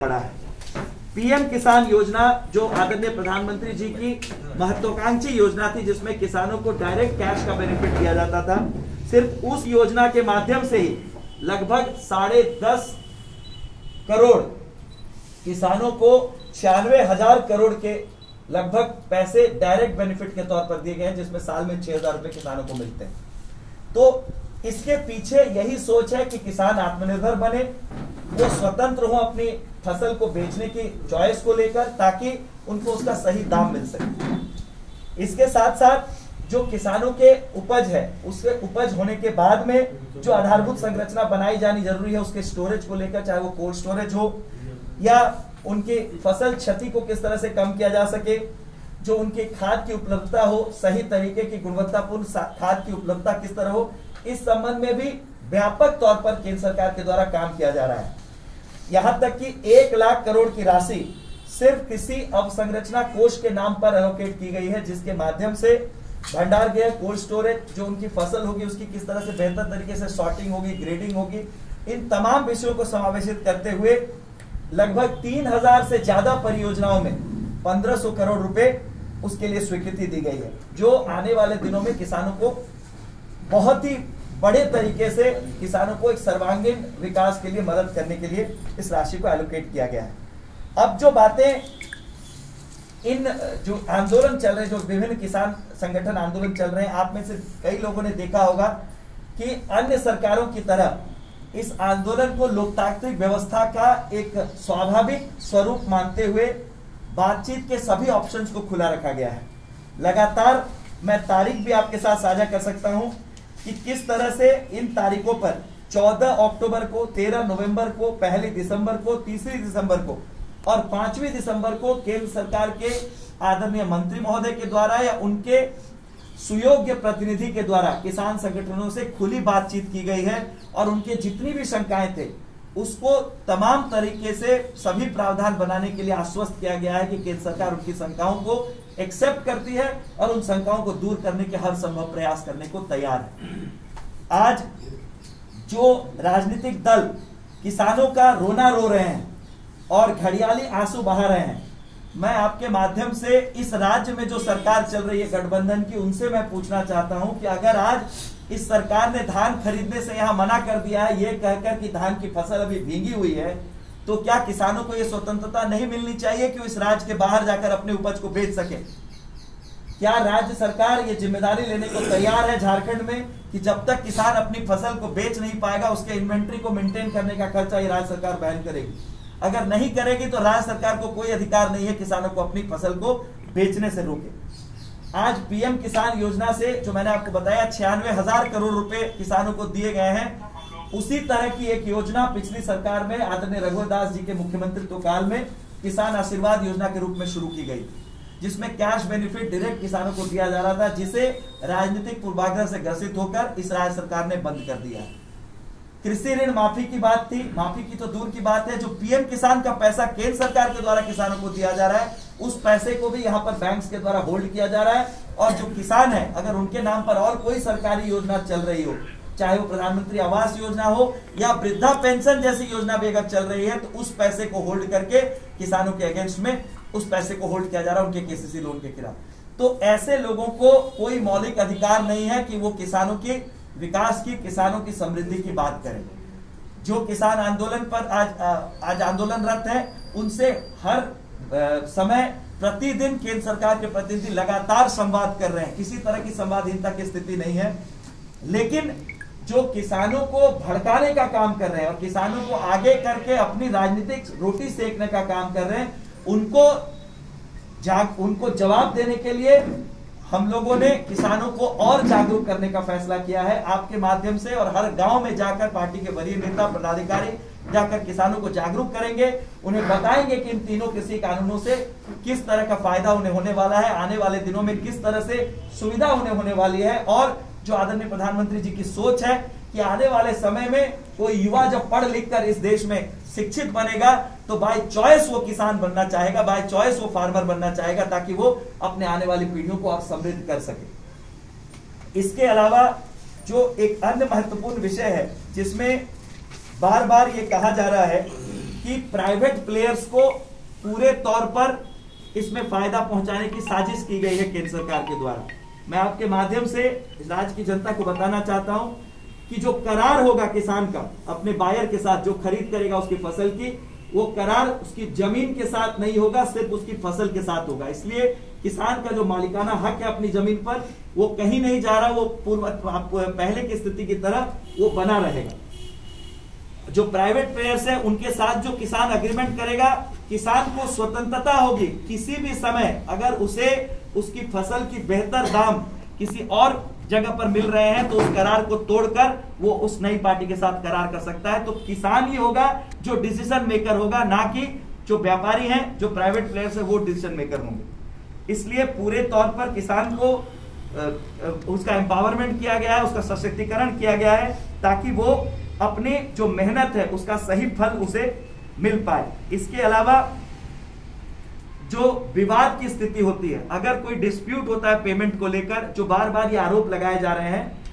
पड़ा है। पीएम किसान योजना जो आदरणीय प्रधानमंत्री जी की महत्वाकांक्षी योजना थी, जिसमें किसानों को डायरेक्ट कैश का बेनिफिट दिया जाता था, सिर्फ उस योजना के माध्यम से ही लगभग 10.5 करोड़ किसानों को 96,000 करोड़ के लगभग पैसे डायरेक्ट बेनिफिट के तौर पर दिए गए हैं, जिसमें साल में 6,000 रुपए किसानों को मिलते हैं। तो इसके पीछे यही सोच है कि किसान आत्मनिर्भर बने, वो स्वतंत्र हो अपनी फसल को बेचने की चॉइस को लेकर, ताकि उनको उसका सही दाम मिल सके। इसके साथ साथ जो किसानों के उपज है, उसके उपज होने के बाद में जो आधारभूत संरचना बनाई जानी जरूरी है, उसके स्टोरेज को लेकर, चाहे वो कोल्ड स्टोरेज हो या उनकी फसल क्षति को किस तरह से कम किया जा सके, जो उनकी खाद की उपलब्धता हो, सही तरीके की गुणवत्तापूर्ण खाद की उपलब्धता किस तरह हो, इस संबंध में भी व्यापक तौर पर केंद्र सरकार के द्वारा काम किया जा रहा है। यहां तक कि 1 लाख करोड़ की राशि सिर्फ किसी अवसंरचना कोष के नाम पर एलोकेट की गई है, जिसके माध्यम से भंडार गृह, कोल्ड स्टोरेज, जो उनकी फसल होगी उसकी किस तरह से बेहतर तरीके से सॉर्टिंग होगी, ग्रेडिंग होगी, इन तमाम विषयों को समावेशित करते हुए लगभग 3,000 से ज्यादा परियोजनाओं में 1,500 करोड़ रुपए उसके लिए स्वीकृति दी गई है, जो आने वाले दिनों में किसानों को बहुत ही बड़े तरीके से किसानों को एक सर्वांगीण विकास के लिए मदद करने के लिए इस राशि को एलोकेट किया गया है। अब जो बातें इन जो आंदोलन चल रहे हैं, जो विभिन्न किसान संगठन आंदोलन चल रहे हैं, आप में से कई लोगों ने देखा होगा कि अन्य सरकारों की तरह इस आंदोलन को लोकतांत्रिक व्यवस्था का एक स्वाभाविक स्वरूप मानते हुए बातचीत के सभी ऑप्शंस को खुला रखा गया है। लगातार मैं तारीख भी आपके साथ साझा कर सकता हूं कि किस तरह से इन तारीखों पर 14 अक्टूबर को, 13 नवंबर को, 1 दिसंबर को, 3 दिसंबर को और 5 दिसंबर को केंद्र सरकार के आदरणीय मंत्री महोदय के द्वारा या उनके सुयोग्य प्रतिनिधि के द्वारा किसान संगठनों से खुली बातचीत की गई है, और उनके जितनी भी शंकाएं थे उसको तमाम तरीके से सभी प्रावधान बनाने के लिए आश्वस्त किया गया है कि केंद्र सरकार उनकी शंकाओं को एक्सेप्ट करती है और उन शंकाओं को दूर करने के हर संभव प्रयास करने को तैयार है। आज जो राजनीतिक दल किसानों का रोना रो रहे हैं और घड़ियाली आंसू बहा रहे हैं, मैं आपके माध्यम से इस राज्य में जो सरकार चल रही है गठबंधन की, उनसे मैं पूछना चाहता हूं कि अगर आज इस सरकार ने धान खरीदने से यहां मना कर दिया है, ये कहकर कि धान की फसल अभी भीगी हुई है, तो क्या किसानों को यह स्वतंत्रता नहीं मिलनी चाहिए कि वो इस राज्य के बाहर जाकर अपने उपज को बेच सके? क्या राज्य सरकार ये जिम्मेदारी लेने को तैयार है झारखंड में कि जब तक किसान अपनी फसल को बेच नहीं पाएगा, उसके इन्वेंट्री को मेंटेन करने का खर्चा ये राज्य सरकार वहन करेगी? अगर नहीं करेगी तो राज्य सरकार को कोई अधिकार नहीं है किसानों को अपनी फसल को बेचने से रोके। आज पीएम किसान योजना से जो मैंने आपको बताया 96,000 करोड़ रुपए किसानों को दिए गए हैं, उसी तरह की एक योजना पिछली सरकार में आदरणीय रघुवर दास जी के मुख्यमंत्रित्व काल में किसान आशीर्वाद योजना के रूप में शुरू की गई, जिसमें कैश बेनिफिट डायरेक्ट किसानों को दिया जा रहा था, जिसे राजनीतिक पूर्वाग्रह से ग्रसित होकर इस राज्य सरकार ने बंद कर दिया है। कृषि ऋण माफी की बात थी, माफी की तो दूर की बात है, जो पीएम किसान का पैसा केंद्र सरकार के द्वारा किसानों को दिया जा रहा है, उस पैसे को भी यहाँ पर बैंक्स के द्वारा होल्ड किया जा रहा है। और जो किसान है, अगर उनके नाम पर और कोई सरकारी योजना चल रही हो, चाहे वो प्रधानमंत्री आवास योजना हो या वृद्धा पेंशन जैसी योजना भी अगर चल रही है, तो उस पैसे को होल्ड करके किसानों के अगेंस्ट में उस पैसे को होल्ड किया जा रहा है, उनके केसीसी लोन के खिलाफ। तो ऐसे लोगों को कोई मौलिक अधिकार नहीं है कि वो किसानों की विकास की, किसानों की समृद्धि की बात करें। जो किसान आंदोलन पर आज आंदोलनरत है, उनसे हर समय प्रतिदिन केंद्र सरकार के प्रतिनिधि लगातार संवाद कर रहे हैं, किसी तरह की संवादहीनता की स्थिति नहीं है। लेकिन जो किसानों को भड़काने का काम कर रहे हैं और किसानों को आगे करके अपनी राजनीतिक रोटी सेकने का काम कर रहे हैं, उनको जवाब देने के लिए हम लोगों ने किसानों को और जागरूक करने का फैसला किया है आपके माध्यम से, और हर गांव में जाकर पार्टी के वरीय नेता पदाधिकारी जाकर किसानों को जागरूक करेंगे, उन्हें बताएंगे कि इन तीनों कृषि कानूनों से किस तरह का फायदा उन्हें होने वाला है, आने वाले दिनों में किस तरह से सुविधा उन्हें होने वाली है। और जो आदरणीय प्रधानमंत्री जी की सोच है कि आने वाले समय में कोई युवा जब पढ़ लिख कर इस देश में शिक्षित बनेगा तो बाय चॉइस वो किसान बनना चाहेगा, बाय चॉइस वो फार्मर बनना चाहेगा, ताकि वो अपने आने वाली पीढ़ियों को और समृद्ध कर सके। इसके अलावा जो एक अन्य महत्वपूर्ण विषय है जिसमें बार बार ये कहा जा रहा है कि प्राइवेट प्लेयर्स को पूरे तौर पर इसमें फायदा पहुंचाने की साजिश की गई है केंद्र सरकार के द्वारा। मैं आपके माध्यम से राज्य की जनता को बताना चाहता हूं कि जो करार होगा किसान का अपने बायर के साथ, जो खरीद करेगा उसकी फसल की, वो करार उसकी जमीन के साथ नहीं होगा, सिर्फ उसकी फसल के साथ होगा। इसलिए किसान का जो मालिकाना हक है अपनी जमीन पर, वो कहीं नहीं जा रहा, वो पहले की स्थिति की तरह वो बना रहेगा। जो प्राइवेट प्लेयर्स है उनके साथ जो किसान अग्रीमेंट करेगा, किसान को स्वतंत्रता होगी किसी भी समय, अगर उसे उसकी फसल की बेहतर दाम किसी और जगह पर मिल रहे हैं तो उस करार को तोड़कर वो उस नई पार्टी के साथ करार कर सकता है। तो किसान ही होगा जो डिसीजन मेकर होगा, ना कि जो व्यापारी हैं, जो प्राइवेट प्लेयर्स है वो डिसीजन मेकर होंगे। इसलिए पूरे तौर पर किसान को उसका एम्पावरमेंट किया गया है, उसका सशक्तिकरण किया गया है, ताकि वो अपनी जो मेहनत है उसका सही फल उसे मिल पाए। इसके अलावा जो विवाद की स्थिति होती है, अगर कोई डिस्प्यूट होता है पेमेंट को लेकर, जो बार बार ये आरोप लगाए जा रहे हैं